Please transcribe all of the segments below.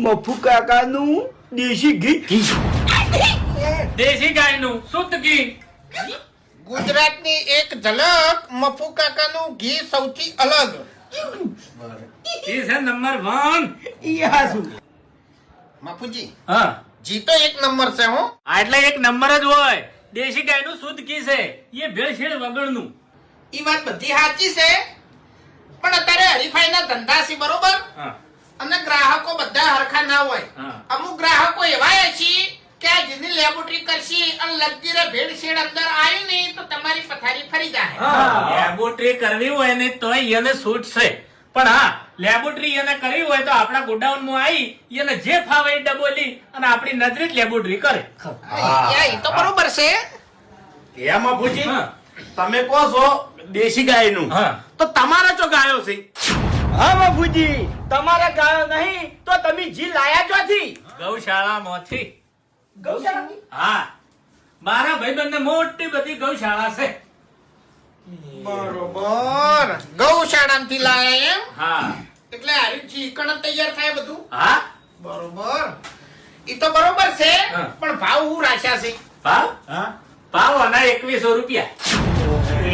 મફુ કાકાનું દેશી ઘી. દેશી ગાયનું શુદ્ધ ઘી. ગુજરાતની એક ઝલક મફુ કાકાનું ઘી સૌથી અલગ. એ છે નંબર 1. ઈ હાસુ. મફુજી હા જી તો એક નંબર છે હો. આ એટલે એક નંબર જ હોય. દેશી ગાયનું શુદ્ધ ઘી છે. એ ભેળસેળ વગરનું. ઈ વાત બધી સાચી છે, પણ અત્યારે હરીફાઈના ધંધા છે બરોબર, હા અને ગ્રાહકો બધા હરખા ના હોય. હા. અમુક ગ્રાહકો એવા છે કે આ જેની લેબોરેટરી કરશી અને લગીરે ભેળસેળ અંદર આવી નહીં તો તમારી પથારી ફરી જાય. લેબોરેટરી કરવી હોય ને તો એને છૂટ છે, પણ હા લેબોરેટરી એને કરવી હોય તો આપણા ગોડાઉનમાં આવી એને જે ફાવે એ ડબોલી અને આપણી નજરે જ લેબોરેટરી કરે. ઈ તો બરોબર છે. હે મફુજી, હા. તમે કહો છો દેશી ગાયનું, હા. તો તમારા ચો ગાયો છે? હા મફુજી, તમારા ગાયો નહીં તો તમે જી લાયા ચોથી? ગૌશાળામાંથી. ગૌશાળાની? હા મારા ભાઈબંધને મોટી બધી ગૌશાળા છે. બરોબર, ગૌશાળામાંથી લાયા એમ? હા એટલે હારી ચીકણ જ તૈયાર થાય બધું. હા બરોબર, ઈ તો બરોબર છે, હા. પણ ભાવ હું રાખ્યા છે? ભાવ હા? ભાવ આના 2100 રૂપિયા.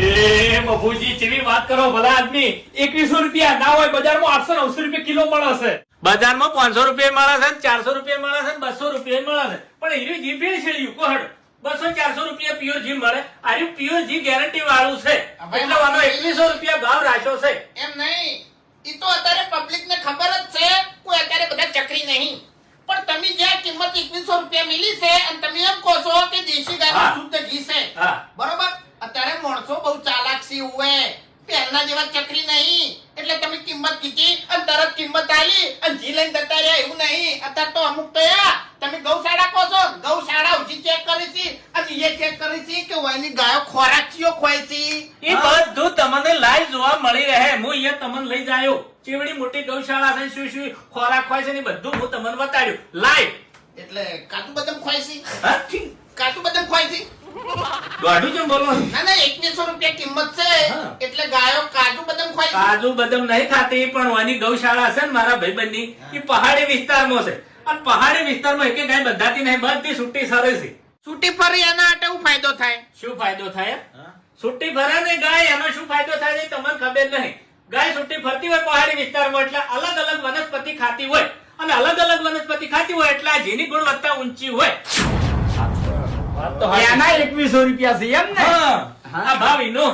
એ મફુજી કેવી વાત કરો ભલા આદમી. 2100 રૂપિયા ના હોય બજારમાં 800-900 રૂપિયા કિલો મળે છે. બજારમાં 500 રૂપિયા મળે છે, 400 રૂપિયા મળે છે, 200 રૂપિયા મળે છે. પણ એરી જી ભેળસેળ્યું કોહડ 200-400 રૂપિયા પ્યોર જી મળે. આ પ્યોર જી ગેરંટી વાળું છે, એટલે આનો 2100 રૂપિયા ભાવ રાખ્યો છે. એમ નહીં, ઈ તો અત્યારે પબ્લિક ને ખબર જ છે, કોઈ અત્યારે બધા ચકરી નહીં. પણ તમે જ્યાં કિંમત 2100 રૂપિયા મિલી છે અને તમે એમ કહો છો કે દેશી ગાયનું હા. શુદ્ધ ઘી છે, હા. બરોબર? અત્યારે માણસો બહુ ચાલાક છે હોય, પહેલા જેવા ચકરી નહીં. એટલે તમે કિંમત કીધી અને તરત કિંમત આલી અને જી લઈને જતા રહ્યા એવું નહીં. અત્યારે તો અમુક તો તમે ગૌશાળા કહો છો, ગૌશાળા ઉજી ચેક કરી છે અને એ ચેક કરી છે કે ઓયની ગાયો ખોરાક ચિયો ખોય છે. એ બધું તમને લાઈવ જોવા મળી રહે. હું અહીંયા તમને લઈ જાયો. ચેવડી મોટી ગૌશાળા છે, શું શું ખોરાક હોય છે ને બધું હું તમને બતાડ્યું લાઈવ. એટલે કાજુ બદામ ખોય છે, હા? કાજુ બદામ ખોય છે. ગાઢું કેમ બોલો? ના ના, 2100 રૂપિયા કિંમત છે, હા. એટલે ગાયો કાજુ બદામ ખોય છે. કાજુ બદામ નહીં ખાતી, પણ વાની ગૌશાળા છે ને મારા ભાઈબંધની, એ પહાડી વિસ્તારમાં છે. અને પહાડી વિસ્તારમાં એક ગાય બંધાતી નહીં, બધી છૂટી સરે છે. છૂટી ફરી એના માટે શું ફાયદો થાય? શું ફાયદો થાય? છૂટી ફરે ને ગાય, એનો શું ફાયદો થાય છે તમને ખબર નહીં. ગાય છૂટી ફરતી હોય પહાડી વિસ્તારમાં એટલે અલગ અલગ વનસ્પતિ ખાતી હોય, અને અલગ અલગ વનસ્પતિ ખાતી હોય એટલે આ જેની ગુણવત્તા ઊંચી હોય. એના 2100 રૂપિયા છે એમ ને? હા, આ ભાવ ઈનો.